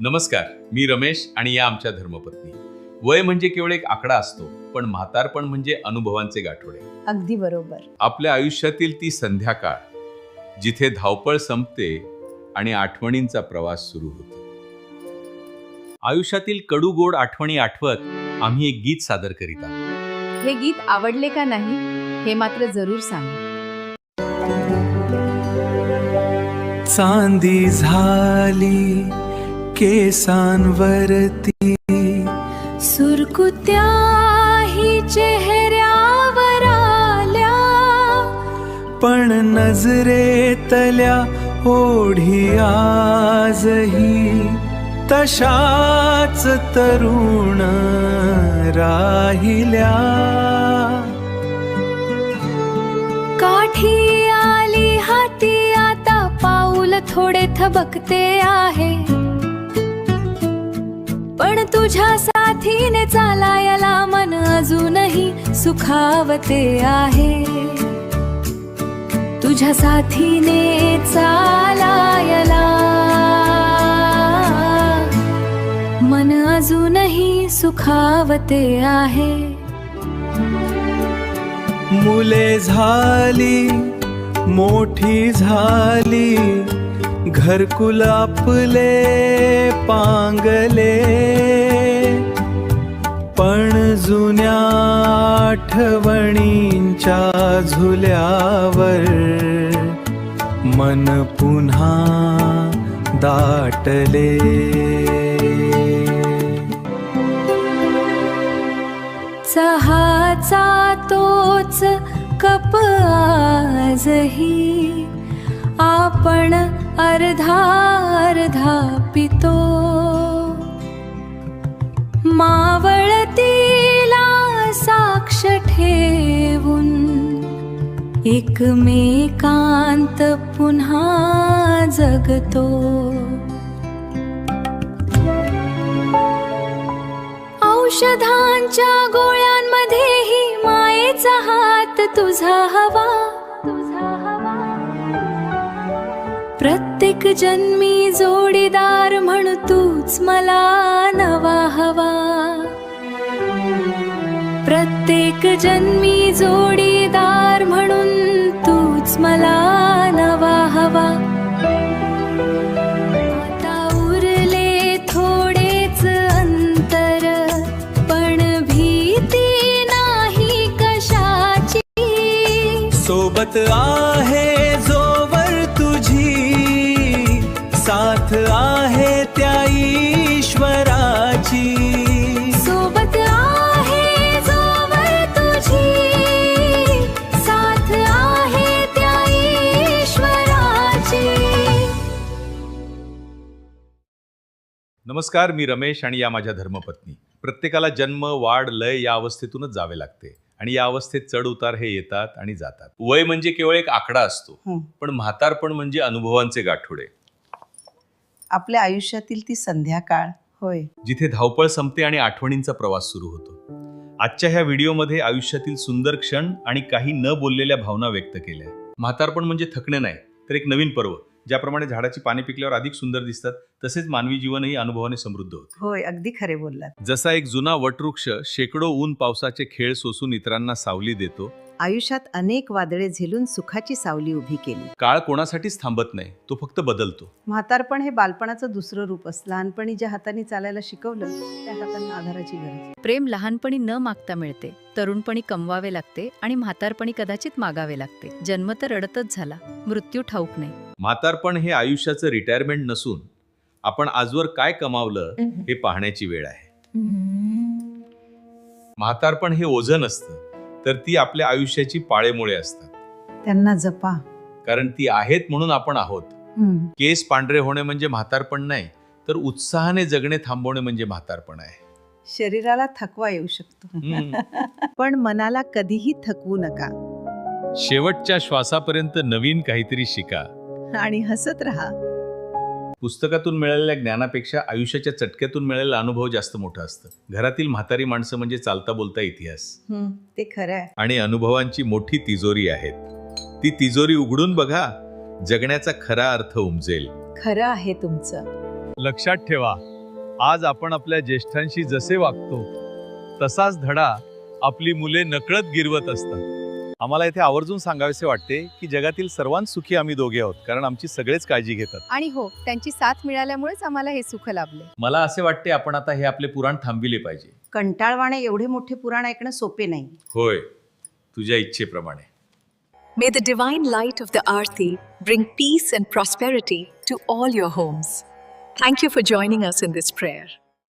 नमस्कार, मी रमेश आणि या आमच्या धर्मपत्नी. वय म्हणजे केवळ एक आकडा असतो, पण म्हातारपण म्हणजे अनुभवांचे गाठोडे. अगदी बरोबर. आपल्या आयुष्यातील ती संध्याकाळ जिथे धावपळ संपते आणि आठवणींचा प्रवास सुरू होतो. आयुष्यातील कडू गोड आठवणी आठवत आम्ही एक गीत सादर करीत आहोत. हे गीत आवडले का नाही हे मात्र जरूर सांगा. चांदी झाली केसांवरती, सुरकुत्याही चेहऱ्यावर आल्या, पण नजरेतल्या ओढी आजही तशाच तरुण राहिल्या. काठी आली हाती आता पाऊल थोडे थबकते आहे, पण तुझ्या साथीने चालायला मन अजूनही सुखावते आहे. तुझ्या साथीने चालायला मन अजूनही सुखावते आहे. मुले झाली मोठी झाली, घरकुल आपले पांगले, पण जुन्या आठवणींच्या झुल्यावर मन पुन्हा दाटले. चहाचा तोच कप आजही आपण अर्धा अर्धा पितो. मावळतीला साक्ष ठेवून एकमेकांत पुन्हा जगतो. औषधांच्या गोळ्यांमध्येही मायेचा हात तुझा हवा. प्रत्येक जन्मी जोडीदार म्हणून तूच मला नवा हवा. प्रत्येक जन्मी जोडीदार म्हणून तूच मला नवा हवा. आता उरले थोडेच अंतर, पण भीती नाही कशाची. सोबत आहे जोवर तुझी, साथ आहे त्या ईश्वराची. सोबत आहे जोवर तुझी, साथ आहे त्या ईश्वराची. नमस्कार, मी रमेश आणि या माझ्या धर्मपत्नी. प्रत्येकाला जन्म, वाढ, लय या अवस्थेतूनच जावे लागते आणि या अवस्थेत चढ उतार हे येतात आणि जातात. वय म्हणजे केवळ एक आकडा असतो, पण म्हातारपण म्हणजे अनुभवांचे गाठोडे. आपल्या आयुष्यातील ती संध्याकाळ होय, जिथे धावपळ संपते आणि आठवणींचा प्रवास सुरू होतो. आजच्या ह्या व्हिडिओमध्ये आयुष्यातील सुंदर क्षण आणि काही न बोललेल्या भावना व्यक्त केल्या. म्हातारपण म्हणजे थकणे नाही, तर एक नवीन पर्व. ज्याप्रमाणे झाडाची पाने पिकल्यावर अधिक सुंदर दिसतात, तसेच मानवी जीवनही अनुभवाने समृद्ध होते. होय, अगदी खरे बोललात. जसा एक जुना वटवृक्ष शेकडो ऊन पावसाचे खेळ सोसून इतरांना सावली देतो, आयुष्यात अनेक वादळे झेलून सुखाची सावली उभी केली. काळ कोणासाठीच थांबत नाही, तो फक्त बदलतो. म्हातारपण हे बालपणाचं दुसरं रूप असतं. लहानपणी ज्या हाताने चालायला शिकवलं त्या हातांना आधाराची गरज. प्रेम लहानपणी न मागता मिळते, तरुणपणी कमवावे लागते आणि म्हातारपणी कदाचित मागावे लागते. जन्म तर रडतच झाला, मृत्यू ठाऊक नाही. म्हातारपण हे आयुष्याचं रिटायरमेंट नसून आपण आजवर काय कमावलं हे पाहण्याची वेळ आहे. म्हातारपण हे ओझं नसतं, तर ती आपल्या आयुष्याची पाळेमुळे असतात. त्यांना जपा, कारण ती आहेत म्हणून आपण आहोत. केस पांढरे होणे म्हणजे म्हातारपण नाही, तर उत्साहाने जगणे थांबवणे म्हणजे म्हातारपण आहे. शरीराला थकवा येऊ शकतो, पण मनाला कधीही थकवू नका. शेवटच्या श्वासापर्यंत नवीन काहीतरी शिका आणि हसत राहा. पुस्तकातून मिळालेल्या ज्ञानापेक्षा आयुष्याच्या चटक्यातून मिळालेला अनुभव जास्त मोठा असतं. घरातील म्हातारी माणसं म्हणजे चालता बोलता इतिहास. ते खरं आहे. आणि अनुभवांची मोठी तिजोरी आहेत. ती तिजोरी उघडून बघा, जगण्याचा खरा अर्थ उमजेल. खरं आहे तुमचं. लक्षात ठेवा, आज आपण आपल्या ज्येष्ठांशी जसे वागतो तसाच धडा आपली मुले नकळत गिरवत असतात. आम्हाला इथे आवर्जून सांगावेसे वाटते की जगातील सर्वांत सुखी आम्ही दोघे आहोत, कारण आमची सगळेच काळजी घेतात. आणि हो, त्यांची साथ मिळाल्यामुळेच आम्हाला हे सुख लाभले. मला असे वाटते आपण आता हे आपले पुराण थांबविले पाहिजे. कंटाळवाणे एवढे मोठे पुराण ऐकणं सोपे नाही. होय, तुझ्या इच्छेप्रमाणे. May the divine light of the Aarti bring peace and prosperity to all your homes. Thank you for joining us in this prayer.